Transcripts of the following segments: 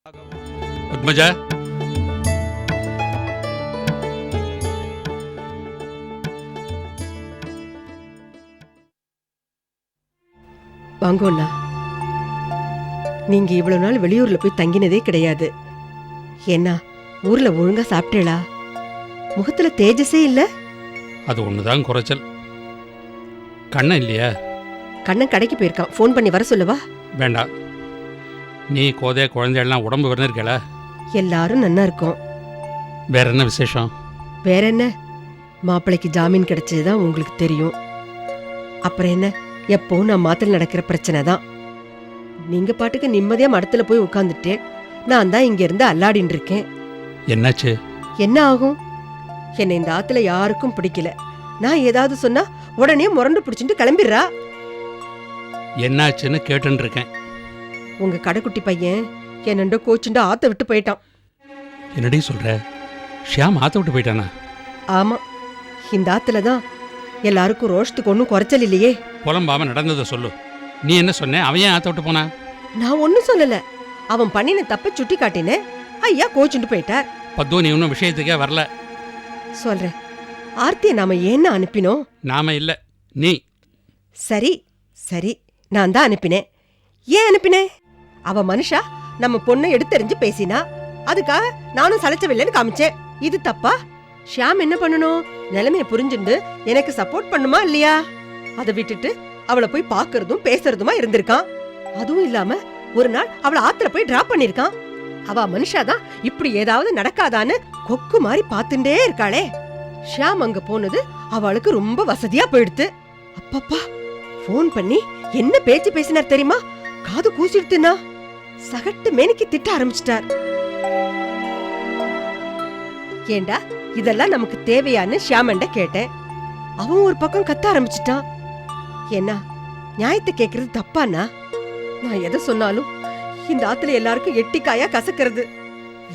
பத்மஜா, வாங்கோண்ணா. நீங்க இவ்வளவு நாள் வெளியூர்ல போய் தங்கினதே கிடையாது. என்ன ஊர்ல ஒழுங்கா சாப்பிட்டேளா? முகத்துல தேஜஸே இல்ல. அது ஒண்ணுதான் குறைச்சல். கண்ணன் இல்லையா? கண்ணன் கடைக்கு போயிருக்கான். ஃபோன் பண்ணி வர சொல்லவா? வேண்டாம். நீ கோதை குழந்தையெல்லாம் உடம்பு வரணும் இருக்கல. எல்லாரும் நன்னா இருக்கோம். வேற என்ன விசேஷம்? வேற என்ன, மாப்பிள்ளைக்கு ஜாமீன் கிடைச்சதுதான் உங்களுக்கு தெரியும். அப்புறம் என்ன, எப்பவும் நான் மாத்திர நடக்கிற பிரச்சனை தான். நீங்க பாட்டுக்கு நிம்மதியா மடத்துல போய் உட்கார்ந்துட்டேன். நான் தான் இங்க இருந்து அல்லாடின்னு இருக்கேன். என்னாச்சு? என்ன ஆகும்? என்னை இந்த ஆத்துல யாருக்கும் பிடிக்கல. நான் ஏதாவது சொன்னா உடனே முரண்டு பிடிச்சிட்டு கிளம்பிடுறா. என்னாச்சுன்னு கேட்டுன்னு இருக்கேன். உங்க கடைக்குட்டி பையன் என்னண்டோ கோச்சுண்டு ஆத்த விட்டு போயிட்டான். என்னடி சொல்ற? ஷியாம் ஆத்த விட்டு போயிட்டானா? ஆமா, இந்த ஆத்துல தான் எல்லாருக்கும் ரோஷத்துக்கு ஒன்னும் குறைச்சல் இல்லையே. புலம்பாம நடந்ததை சொல்லு. நீ என்ன சொன்ன? அவன் ஏன் ஆத்த விட்டு போனா? நான் ஒன்னும் சொல்லல. அவன் பண்ணின தப்ப சுட்டி காட்டினேன். ஐயா கோச்சுண்டு போயிட்டார். பத்து, நீ இன்னும் விஷயத்துக்கே வரல. சொல்றேன். ஆர்த்திய நாம ஏன்னு அனுப்பினோம்? நாம இல்ல, நீ. சரி சரி, நான் தான் அனுப்பினேன். ஏன் அனுப்பினேன்? அவ மனுஷா நம்ம பொண்ணை எடுத்தெறிஞ்சு பேசினா, அதுக்காக நானும் சளைச்சவில்லைன்னு காமிச்சேன். இது தப்பா? ஷியாம் என்ன பண்ணணும்? நிலைமைய புரிஞ்சுண்டு எனக்கு சப்போர்ட் பண்ணுமா இல்லையா? அதை விட்டுட்டு அவளை போய் பாக்குறதும் பேசுறதுமா இருந்திருக்கான். அதுவும் இல்லாம ஒரு நாள் அவளை ஆத்துல போய் டிராப் பண்ணிருக்கான். அவ மனுஷாதான் இப்படி ஏதாவது நடக்காதான்னு கொக்கு மாதிரி பாத்துட்டே இருக்காளே. ஷியாம் அங்க போனது அவளுக்கு ரொம்ப வசதியா போயிடுத்து. அப்பப்பா, போன் பண்ணி என்ன பேச்சு பேசினார் தெரியுமா? காது கூசிடுத்துனா சகட்டு மேனிக்கு திட்ட ஆரம்பிச்சிட்டார். ஏண்டா இதெல்லாம் நமக்கு தேவையான்னு ஷியாமண்ட கேட்டேன். அவன் ஒரு பக்கம் கத்த ஆரம்பிச்சிட்டான். என்ன நியாயத்தை கேக்குறது தப்பானா? நான் எதை சொன்னாலும் இந்த ஆத்துல எல்லாருக்கும் எட்டிக்காயா கசக்கிறது.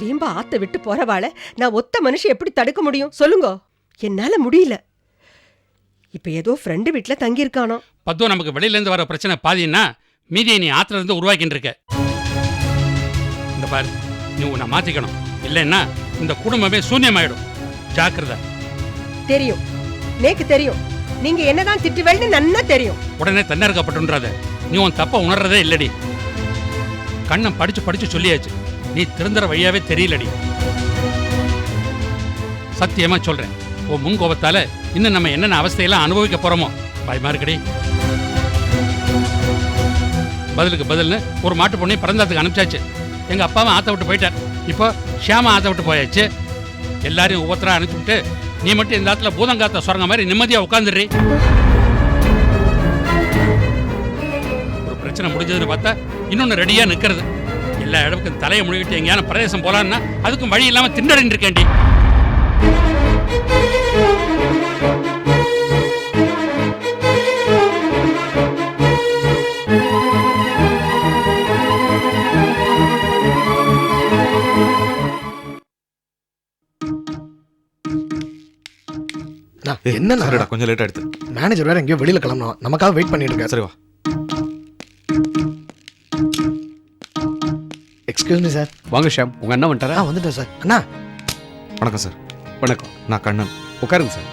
வீம்பா ஆத்த விட்டு போறவாள நான் ஒத்த மனுஷன் எப்படி தடுக்க முடியும் சொல்லுங்க? என்னால முடியல. இப்ப ஏதோ ஃப்ரெண்டு வீட்டுல தங்கி இருக்கானோ. பத்து, நமக்கு வெளியில இருந்து வர பிரச்சனை பாதின்னா மீதியை நீ ஆத்துல இருந்து உருவாக்கிட்டு இருக்க. இந்த பாரு, நீ உன்னை மாத்திக்கணும். இல்லைன்னா இந்த குடும்பமே சூன்யமாயிடும். ஜாக்கிரதை. தெரியும், நேக்கு தெரியும். நீங்க என்னதான் திட்டுவேன்னு நன்னா தெரியும். உடனே தன்னறுக்கப்பட்டுன்றாத. நீ உன் தப்ப உணர்றதே இல்லடி. கண்ணம் படிச்சு படிச்சு சொல்லியாச்சு. நீ திருந்துற வழியாவே தெரியலடி. சத்தியமா சொல்றேன், உன் முன்கோபத்தால இன்னும் நம்ம என்னென்ன அவஸ்தையெல்லாம் அனுபவிக்க போறோமோ. பயமா இருக்கடி. பதிலுக்கு பதில்னு ஒரு மாட்டு பொண்ணை பிறந்தாத்துக்கு அனுப்பிச்சாச்சு. எங்க அப்பாவும் ஆத்த விட்டு போயிட்டார். இப்போ ஷியாமா ஆத்த விட்டு போயாச்சு. எல்லாரையும் ஒவ்வொருத்தரா அனுப்பிவிட்டு நீ மட்டும் இந்த ஆத்துல பூதங்காத்த சுரங்க மாதிரி நிம்மதியா உட்காந்துடுறி. ஒரு பிரச்சனை முடிஞ்சதுன்னு பார்த்தா இன்னொன்னு ரெடியா நிக்கிறது. எல்லா இடத்துக்கும் தலையை முழுகிட்டு எங்கேயான பிரதேசம் போலான்னா அதுக்கும் வழி இல்லாம திண்டறின்னு இருக்கேன்டி. என்ன கொஞ்சம் லேட் ஆயிடுது. மேனேஜர் வேற எங்கேயோ வெளியில கிளம்பணும். நமக்காக வெயிட் பண்ணிட்டு இருக்காரு. சரி வா. Excuse me sir. வாங்க ஷாம், உங்க அண்ணா வந்துட்டாரா? வந்துட்டேன் சார். அண்ணா வணக்கம் சார். வணக்கம். நான் கண்ணன். உட்காருங்க சார்.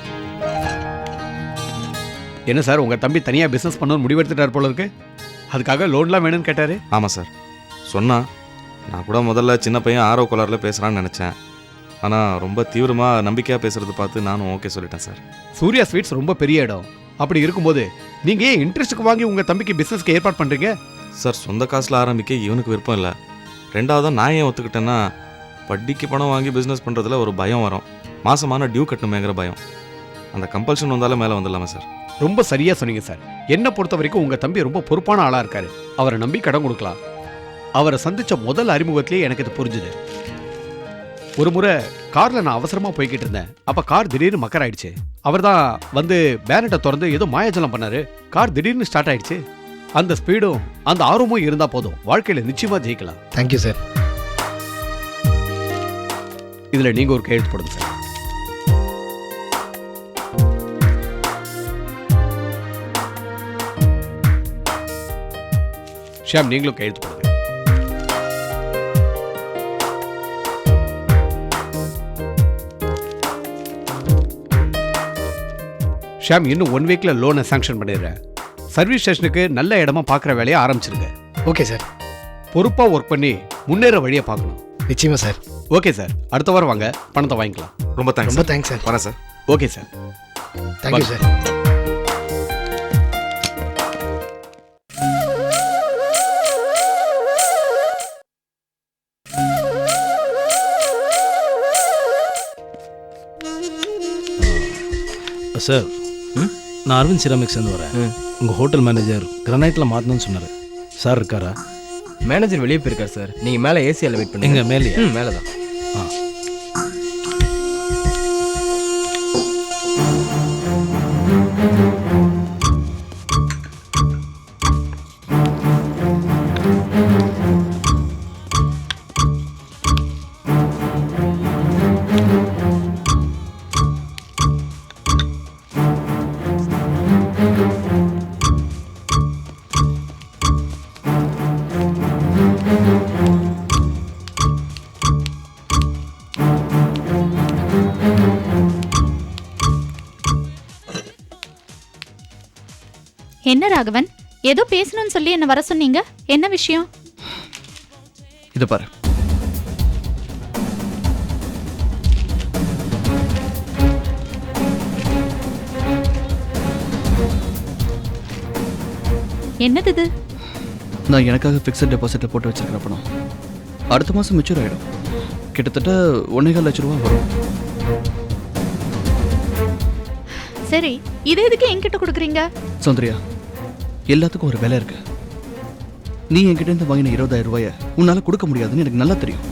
என்ன சார், உங்க தம்பி தனியா பிசினஸ் பண்ணணும்னு முடிவெடுத்துட்டார் போல இருக்கு. அதுக்காக லோன்லாம் வேணும்னு கேட்டாரு. ஆமாம் சார். சொன்னா நான் கூட முதல்ல சின்ன பையன் ஆர்வ கோளாறுல பேசுகிறான்னு நினச்சேன். ஆனால் ரொம்ப தீவிரமாக நம்பிக்கையாக பேசுறது பார்த்து நானும் ஓகே சொல்லிட்டேன் சார். சூர்யா ஸ்வீட்ஸ் ரொம்ப பெரிய இடம். அப்படி இருக்கும்போது நீங்க ஏன் இன்ட்ரெஸ்ட்டுக்கு வாங்கி உங்க தம்பிக்கு பிசினஸ்க்கு ஏற்பாடு பண்றீங்க? சார், சொந்த காசில் ஆரம்பிக்க இவனுக்கு விருப்பம் இல்லை. ரெண்டாவதாக நான் ஏன் ஒத்துக்கிட்டேன்னா, வட்டிக்கு பணம் வாங்கி பிஸ்னஸ் பண்ணுறதுல ஒரு பயம் வரும். மாசமான டியூ கட்டணுமேங்கிற பயம். அந்த கம்பல்ஷன் வந்தாலும் மேலே வந்துடலாமா சார்? ரொம்ப சரியா சொன்னீங்க சார். என்ன பொறுத்த வரைக்கும் உங்க தம்பி ரொம்ப பொறுப்பான ஆளா இருக்காரு. அவரை நம்பி கடன் கொடுக்கலாம். அவரை சந்திச்ச முதல் அறிமுகத்திலேயே எனக்கு இது புரிஞ்சுது. ஒரு முறை கார்ல நான் அவசரமா போய்கிட்டு இருந்தேன். அப்ப கார் திடீர்னு மக்கர் ஆயிடுச்சு. அவர் தான் வந்து பேனட்டை திறந்து ஏதோ மாயாஜலம் பண்ணாரு. கார் திடீர்னு ஸ்டார்ட் ஆயிடுச்சு. அந்த ஸ்பீடும் அந்த ஆர்வமும் இருந்தா போதும், வாழ்க்கையில நிச்சயமா ஜெயிக்கலாம். Thank you sir. இதுல நீங்க ஒரு கையெழுத்து போடுங்க சார். ஷியாம், நீங்களும் கையெழுத்து போடுங்க. ஷாம், இன்னும் 1 வீக்ல லோனை சாங்ஷன் பண்ணிடுறேன். சர்வீஸ் ஸ்டேஷனுக்கு நல்ல இடமா பார்க்குற வேலையை ஆரம்பிச்சிருங்க. Okay sir. பொறுப்பாக ஒர்க் பண்ணி முன்னேற வழியை பார்க்கணும். நிச்சயமா சார். ஓகே சார், அடுத்த வாரம் வாங்க, பணத்தை வாங்கிக்கலாம். ரொம்ப தேங்க்ஸ். ரொம்ப தேங்க்ஸ் சார். வரேன் sir. Okay sir. Thank you sir. Sir, நான் அரவிந்த் சிராமிக்ஸ்லேருந்து வரேன். உங்கள் ஹோட்டல் மேனேஜர் கிரானைட்டில் மாற்றணும்னு சொன்னார். சார் இருக்காரா? மேனேஜர் வெளியே போயிருக்கார் சார். நீங்கள் மேலே ஏசியில் வெயிட் பண்ணுங்க. எங்கே மேலேயா? மேலே தான். என்ன ராகவன், ஏதோ பேசணும்னு சொல்லி என்ன வர சொன்னீங்க? என்ன விஷயம்? இது பாரு. என்னது இது? நான் எனக்காக ஃபிக்ஸட் டெபாசிட்டில் போட்டு வச்சிருக்கிற பணம் அடுத்த மாதம் மெச்சூர் ஆகிடும். கிட்டத்தட்ட 1.25 லட்ச ரூபா வரும். சரி, இது எதுக்கு என்கிட்ட கொடுக்குறீங்க? சௌந்தர்யா, எல்லாத்துக்கும் ஒரு விலை இருக்கு. நீ என்கிட்ட இருந்து வாங்கின 20,000 ரூபாயை உன்னால கொடுக்க முடியாதுன்னு எனக்கு நல்லா தெரியும்.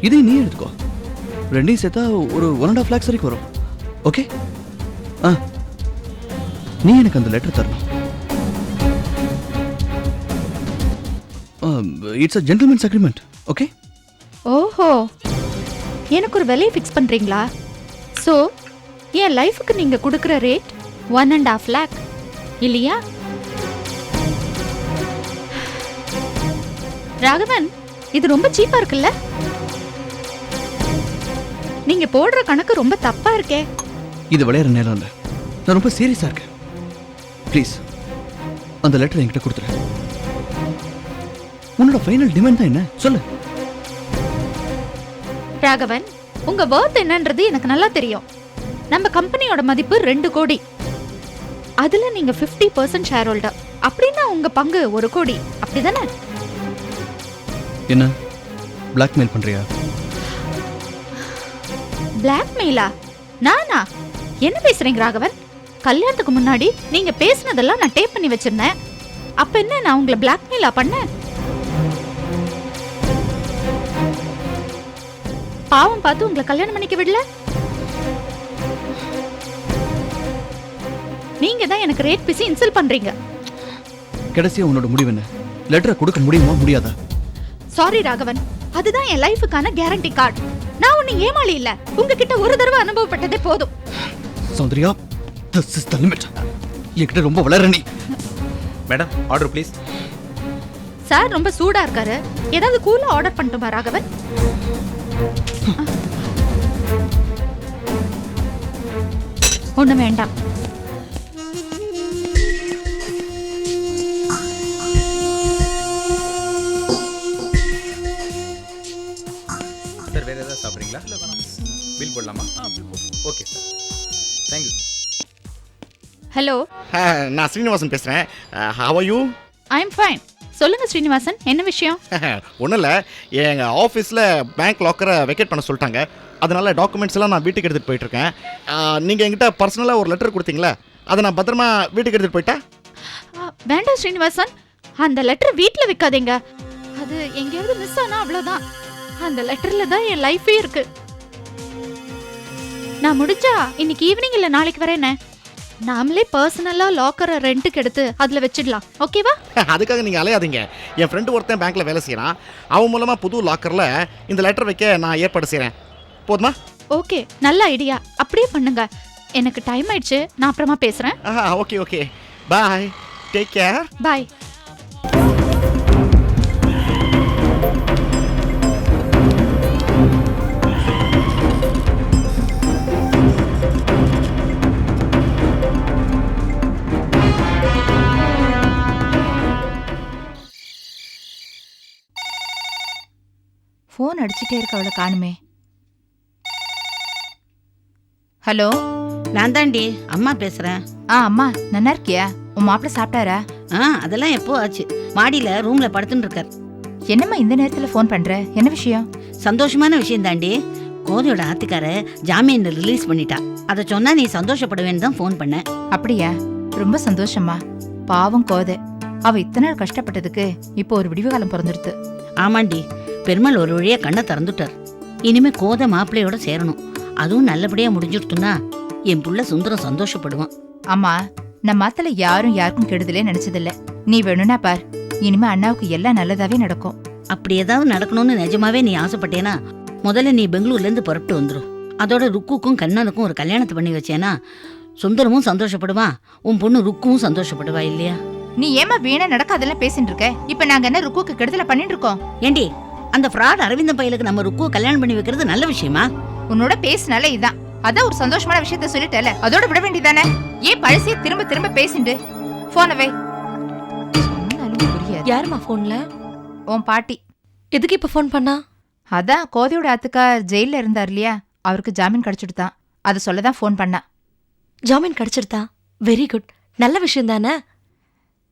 இதை நீ எடுத்துக்கோ. ரெண்டையும் சேர்த்தா ஒரு 1.5 lakhs வரைக்கும் வரும். ஓகே? நீ எனக்கு அந்த லெட்டர் தரணும். It's a gentlemen's agreement. Okay? ஓஹோ, எனக்கு ஒரு விலையை ஃபிக்ஸ் பண்றீங்களா? ஸோ என் லைஃபுக்கு நீங்க கொடுக்குற ரேட் 1.5 lakh இல்லையா? ராகவன், இது ரொம்ப சீப்பா இருக்குல்ல? நீங்க போடுற கணக்கு ரொம்ப தப்பா இருக்கே. இது விளையாடுற நேரம் இல்லை. நான் ரொம்ப சீரியஸா இருக்கேன். ப்ளீஸ் அந்த லெட்டர் என்கிட்ட கொடுத்துரு. உன்னோட ஃபைனல் டிமாண்ட் தான் என்ன சொல்லு. ராகவன், உங்க வர்த் என்னன்றது எனக்கு நல்லா தெரியும். நம்ம கம்பெனியோட மதிப்பு 2 கோடி. அதுல நீங்க 50% ஷேர் ஹோல்டர். அப்படின்னா உங்க பங்கு 1 கோடி. அப்படிதானே? என்ன பிளாக்மெயில் பண்றியா? பிளாக்மெயிலா? நானா? என்ன பேசுறீங்க ராகவன்? கல்யாணத்துக்கு முன்னாடி நீங்க பேசினதெல்லாம் நான் டேப் பண்ணி வச்சிருந்தேன். அப்ப என்ன நான் உங்களை பிளாக்மெயிலா பண்ணேன்? பாவம் பார்த்து உங்களை கல்யாணம் பண்ணிக்க விடல. நீங்க தான் எனக்கு ரேட் பேசி இன்சல்ட் பண்றீங்க. கடைசியா உன்னோட முடிவு என்ன? லெட்டரை கொடுக்க முடியுமா முடியாதா? சாரி ராகவன், அதுதான் என் லைஃபுக்கான கேரண்டி கார்டு. நான் ஒண்ணு ஏமாளி இல்ல. உங்ககிட்ட ஒரு தடவை அனுபவப்பட்டதே போதும். Soundarya, this is the limit. என்கிட்ட ரொம்ப வளர நீ. Madam, order please. சார் ரொம்ப சூடா இருக்காரு. ஏதாவது கூலா ஆர்டர் பண்ணட்டுமா ராகவன்? ஒண்ணு வேண்டாம். சார், வேற ஏதாவது சாப்பிட்றீங்களா? இல்லை, வேணாம். பில் போடலாமா? Okay sir, thank you. ஹலோ, நான் ஸ்ரீனிவாசன் பேசுகிறேன். How are you? I am fine. சொல்லுங்க ஸ்ரீனிவாசன், என்ன விஷயம்? ஒன்றும் இல்லை, எங்கள் ஆஃபீஸில் பேங்க் லாக்கரை வெக்கேட் பண்ண சொல்லிட்டாங்க. அதனால் டாக்குமெண்ட்ஸ் எல்லாம் நான் வீட்டுக்கு எடுத்துகிட்டு போயிட்டுருக்கேன். நீங்கள் என்கிட்ட பர்சனலாக ஒரு லெட்டர் கொடுத்தீங்களா, அதை நான் பத்திரமா வீட்டுக்கு எடுத்துகிட்டு போயிட்டா? வேண்டாம் ஸ்ரீனிவாசன், அந்த லெட்டர் வீட்டில் வைக்காதீங்க. அது எங்கேயாவது மிஸ் ஆனா அவ்வளோதான். அந்த லெட்டரில் தான் என் லைஃபே இருக்கு. நான் முடிஞ்சா இன்னைக்கு ஈவினிங் இல்லை நாளைக்கு வரேனே. நாமளே பர்சனலாக லாக்கரை ரெண்ட்டுக்கு எடுத்து அதில் வச்சிடலாம். ஓகேவா? அதுக்காக நீங்கள் அலையாதீங்க. என் ஃப்ரெண்டு ஒருத்தன் பேங்க்கில் வேலை செய்கிறான். அவன் மூலமாக புது லாக்கரில் இந்த லெட்டர் வைக்க நான் ஏற்பாடு செய்கிறேன். போதுமா? ஓகே, நல்ல ஐடியா. அப்படியே பண்ணுங்க. எனக்கு டைம் ஆயிடுச்சு, நான் அப்புறமா பேசுகிறேன். ஓகே ஓகே, பாய், டேக் கேர். பாய். ஃபோன் அடிச்சுட்டே இருக்க அவளை காணுமே. ஹலோ, நான் தாண்டி அம்மா பேசுறேன். அம்மா நல்லா இருக்கியா? உன் மாப்பிள்ள சாப்பிட்டாரா? அதெல்லாம் எப்போ ஆச்சு. மாடியில ரூம்ல படுத்துட்டு இருக்கார். என்னம்மா இந்த நேரத்துல ஃபோன் பண்ற? என்ன விஷயம்? சந்தோஷமான விஷயம் தாண்டி. கோதையோட ஆத்துக்கார ஜாமீன்ல ரிலீஸ் பண்ணிட்டா. அதை சொன்னா நீ சந்தோஷப்படுவேன்னு தான் ஃபோன் பண்ணேன். அப்படியா? ரொம்ப சந்தோஷமா. பாவம் கோதை, அவ இத்தனை நாள் கஷ்டப்பட்டதுக்கு இப்போ ஒரு விடிவு காலம் பிறந்துருது. ஆமாண்டி, பெருமாள் ஒரு வழியா கண்ணை திறந்துட்டார். இனிமே கோதை மாப்பிள்ளையோட சேரணும். அதுவும் நல்லபடியா முடிஞ்சுடுத்துன்னா என் புள்ள சுந்தரம் சந்தோஷப்படுவான். அம்மா, நம்ம மாத்தல யாரும் யாருக்கும் கெடுதலே நினைச்சதில்ல. நீ வேணும்னா பார், இனிமே அண்ணாவுக்கு எல்லாம் நல்லதாவே நடக்கும். அப்படி ஏதாவது நடக்கணும்னு நிஜமாவே நீ ஆசைப்பட்டேனா முதல்ல நீ பெங்களூர்ல இருந்து புறப்பட்டு வந்துடும். அதோட ருக்குக்கும் கண்ணனுக்கும் ஒரு கல்யாணத்தை பண்ணி வச்சேனா சுந்தரமும் சந்தோஷப்படுவான், உன் பொண்ணு ருக்குவும் சந்தோஷப்படுவா இல்லையா? நீ ஏமா வீணா நடக்காதெல்லாம் பேசிட்டு இருக்க? இப்ப நாங்க என்ன ருக்குக்கு கெடுதல பண்ணிட்டு இருக்கோம்? ஏண்டி, அந்த ஃப்ராட் அரவிந்த பையலுக்கு நம்ம ருக்குவை கல்யாணம் பண்ணி வைக்கிறது நல்ல விஷயமா? உன்னோட பேசினால இதான், அதான் ஒரு சந்தோஷமான விஷயத்த சொல்லிட்டல, அதோட விட வேண்டியதானே? ஏன் பழசையே திரும்ப திரும்ப பேசிண்டு? போனவே யாருமா போன்ல? உன் பாட்டி. எதுக்கு இப்ப போன் பண்ணா? அதான் கோதையோட ஆத்துக்கார் ஜெயில இருந்தார் இல்லையா, அவருக்கு ஜாமீன் கிடைச்சிடுதான். அதை சொல்லதான் போன் பண்ணா. ஜாமீன் கிடைச்சிடுதா? வெரி குட், நல்ல விஷயம் தானே.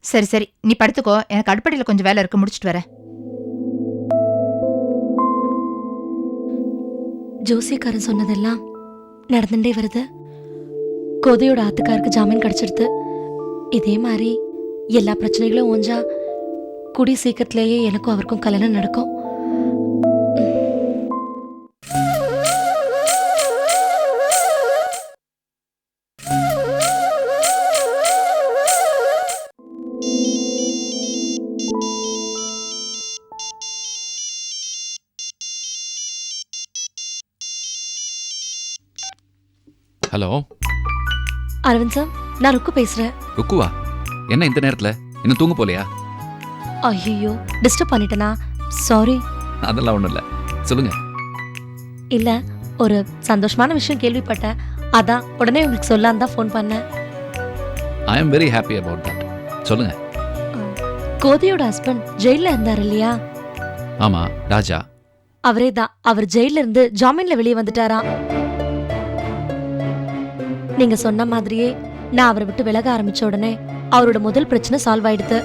சரி சரி, நீ படுத்துக்கோ, எனக்கு அடுப்படியில் கொஞ்சம் வேலை இருக்கு, முடிச்சிட்டு வரேன். ஜோசியக்காரன் சொன்னதெல்லாம் நடந்துட்டே வருது. கோதையோட ஆத்துக்காருக்கு ஜாமீன் கிடைச்சிடுது. இதே மாதிரி எல்லா பிரச்சனைகளும் ஓஞ்சா கூடிய சீக்கிரத்திலேயே எனக்கும் அவருக்கும் கல்யாணம் நடக்கும். ஹலோ அரவிந்த் சார், நான் ருக்கு பேசுறேன். ருக்குவா? என்ன இந்த நேரத்துல? இன்னும் தூங்க போலையா? ஐயோ, டிஸ்டர்ப் பண்ணிட்டேனா? சாரி. அதெல்லாம் ஒண்ணும் இல்ல, சொல்லுங்க. இல்ல, ஒரு சந்தோஷமான விஷயம் கேள்விப்பட்டேன், அதான் உடனே உங்களுக்கு சொல்லலாம் தான் ஃபோன் பண்ணேன். I am very happy about that. சொல்லுங்க. கோதையோட ஹஸ்பண்ட் ஜெயில இருந்தார் இல்லையா? ஆமா, ராஜா. அவரே தான். அவர் ஜெயில இருந்து ஜாமீன்ல வெளியே வந்துட்டாராம். நீங்க சொன்ன மாதிரியே நான் அவரை விட்டு விலக ஆரம்பிச்ச உடனே அவரோட முதல் பிரச்சனை சால்வ் ஆயிடுது.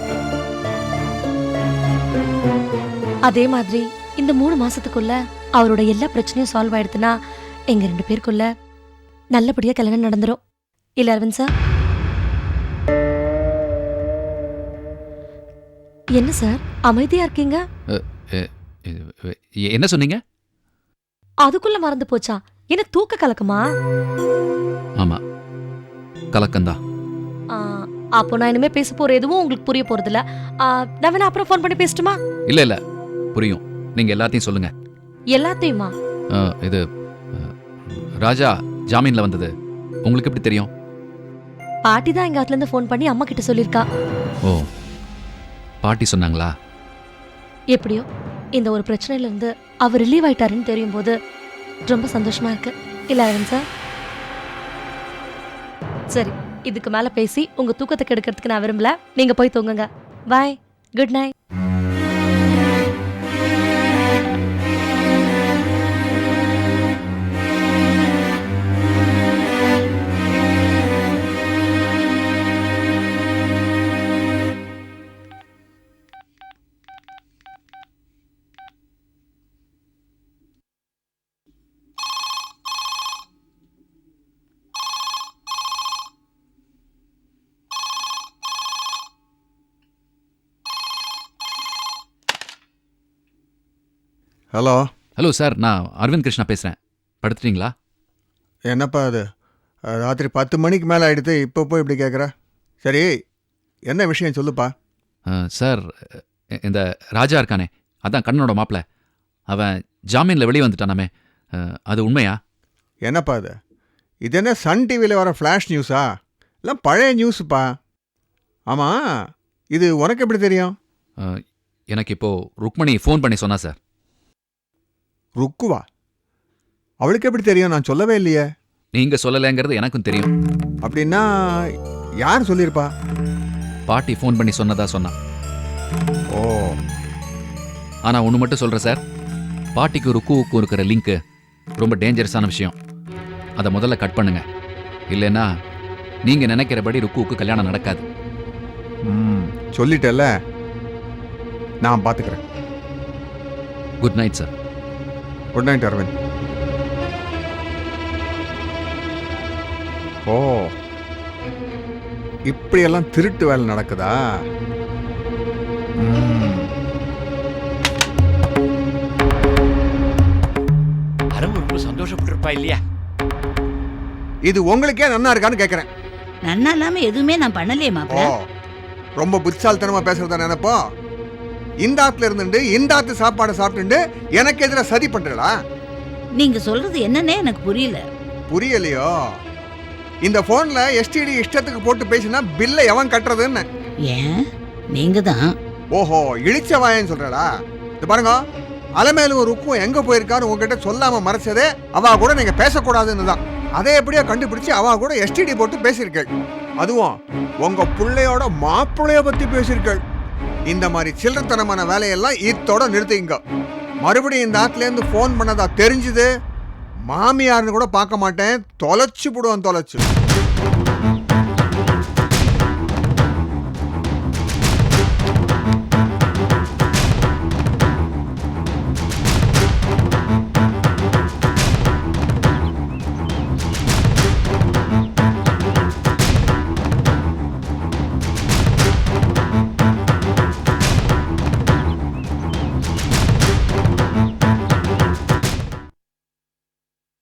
அதே மாதிரி இந்த 3 மாசத்துக்குள்ள அவரோட எல்லா பிரச்சனையும் சால்வ் ஆயிடுதுன்னா எங்க 2 பேருக்குள்ள நல்லபடியா கல்யாணம் நடந்துரும். இல்ல அரவிந்த் சார்? என்ன சார் அமைதியா இருக்கீங்க? என்ன சொன்னீங்க? அதுக்குள்ள மறந்து போச்சா? என்ன தூக்க கலக்கமா? ஆமா, கலக்கந்தா. அப்போ நான் இனிமே பேச போற எதுவும் உங்களுக்கு புரிய போறது இல்ல. நான் வேணா அப்புறம் ஃபோன் பண்ணி பேசட்டுமா? இல்ல இல்ல, புரியும். நீங்க எல்லாத்தையும் சொல்லுங்க. எல்லாத்தையுமா? இது ராஜா ஜாமீன்ல வந்தது உங்களுக்கு எப்படி தெரியும்? பாட்டி தான் எங்க ஆத்துல இருந்து ஃபோன் பண்ணி அம்மா கிட்ட சொல்லிருக்கா. ஓ, பாட்டி சொன்னாங்களா? எப்படியோ இந்த ஒரு பிரச்சனையில இருந்து அவர் ரிலீவ் ஆயிட்டாருன்னு தெரியும் போது ரொம்ப சந்தோஷமா இருக்கு. இல்ல அரவிந்த் சார்? சரி, இதுக்கு மேல பேசி உங்க தூக்கத்தை கெடுக்கிறதுக்கு நான் விரும்பல. நீங்க போய் தூங்குங்க. Bye, good night. Hello. Hello sir, நான் அரவிந்த் கிருஷ்ணா பேசுகிறேன். படுத்துட்டீங்களா? என்னப்பா அது, ராத்திரி 10 மணிக்கு மேலே ஆகிடுது, இப்போ போய் இப்படி கேட்குற? சரி, என்ன விஷயம் சொல்லுப்பா. சார், இந்த ராஜா இருக்கானே, அதான் கண்ணனோட மாப்பிள்ள, அவன் ஜாமீனில் வெளியே வந்துட்டானாமே, அது உண்மையா? என்னப்பா அது, இது என்ன சன் டிவியில் வர ஃப்ளாஷ் நியூஸா? இல்லை பழைய நியூஸுப்பா. ஆமாம், இது உனக்கு எப்படி தெரியும்? எனக்கு இப்போது ருக்மணி ஃபோன் பண்ணி சொன்னா சார். ருக்குவா? அவளுக்கு எப்படி தெரியும்? நான் சொல்லவே இல்லையே. நீங்க சொல்லலைங்கிறது எனக்கும் தெரியும். அப்படின்னா யார் சொல்லியிருப்பா? பாட்டி ஃபோன் பண்ணி சொன்னதா சொன்னா. ஓ. ஆனா ஒன்று மட்டும் சொல்கிறேன் சார், பாட்டிக்கும் ருக்குவுக்கும் இருக்கிற லிங்க்கு ரொம்ப டேஞ்சரஸான விஷயம். அதை முதல்ல கட் பண்ணுங்க. இல்லைன்னா நீங்க நினைக்கிறபடி ருக்குவுக்கு கல்யாணம் நடக்காது. சொல்லிட்டேல்ல, நான் பார்த்துக்கிறேன். Good night sir. Good night Aravind. ஓ, இப்படியெல்லாம் திருட்டு வேலை நடக்குதா? ரொம்ப சந்தோஷப்பட்டிருப்பா இல்லையா? இது உங்களுக்கே நன்னா இருக்கான்னு கேட்கிறேன். நன்னா இல்லாம எதுவுமே நான் பண்ணலையே ஓ, மாப்பிள்ள. ரொம்ப புத்திசாலித்தனமா பேசுறதா நினைப்போ? இந்த ஆத்துல இருந்துட்டு இந்த ஆத்து சாப்பாடை சாப்பிட்டு எனக்கு எதிராக சதி பண்றா? நீங்க சொல்றது என்னன்னே எனக்கு புரியல. புரியலையோ? இந்த போன்ல எஸ்டிடி இஷ்டத்துக்கு போட்டு பேசினா பில்லை எவன் கட்டுறதுன்னு. ஏன் நீங்க தான்? ஓஹோ, இழிச்ச வாயன்னு சொல்றா? இது பாருங்க, அலமேலு ஒரு ருக்கும் எங்க போயிருக்காரு உங்ககிட்ட சொல்லாம மறைச்சதே அவ கூட நீங்க பேசக்கூடாதுன்னு தான். அதை எப்படியோ கண்டுபிடிச்சு அவ கூட எஸ்டிடி போட்டு பேசியிருக்கள். அதுவும் உங்க பிள்ளையோட மாப்பிள்ளைய பத்தி பேசியிருக்கள். இந்த மாதிரி சில்லறத்தனமான வேலையெல்லாம் இத்தோட நிறுத்திங்க. மறுபடியும் இந்த ஆத்துல இருந்து போன் பண்ணதா தெரிஞ்சுது, மாமியார்னு கூட பார்க்க மாட்டேன், தொலைச்சு போடுவான் தொலைச்சு.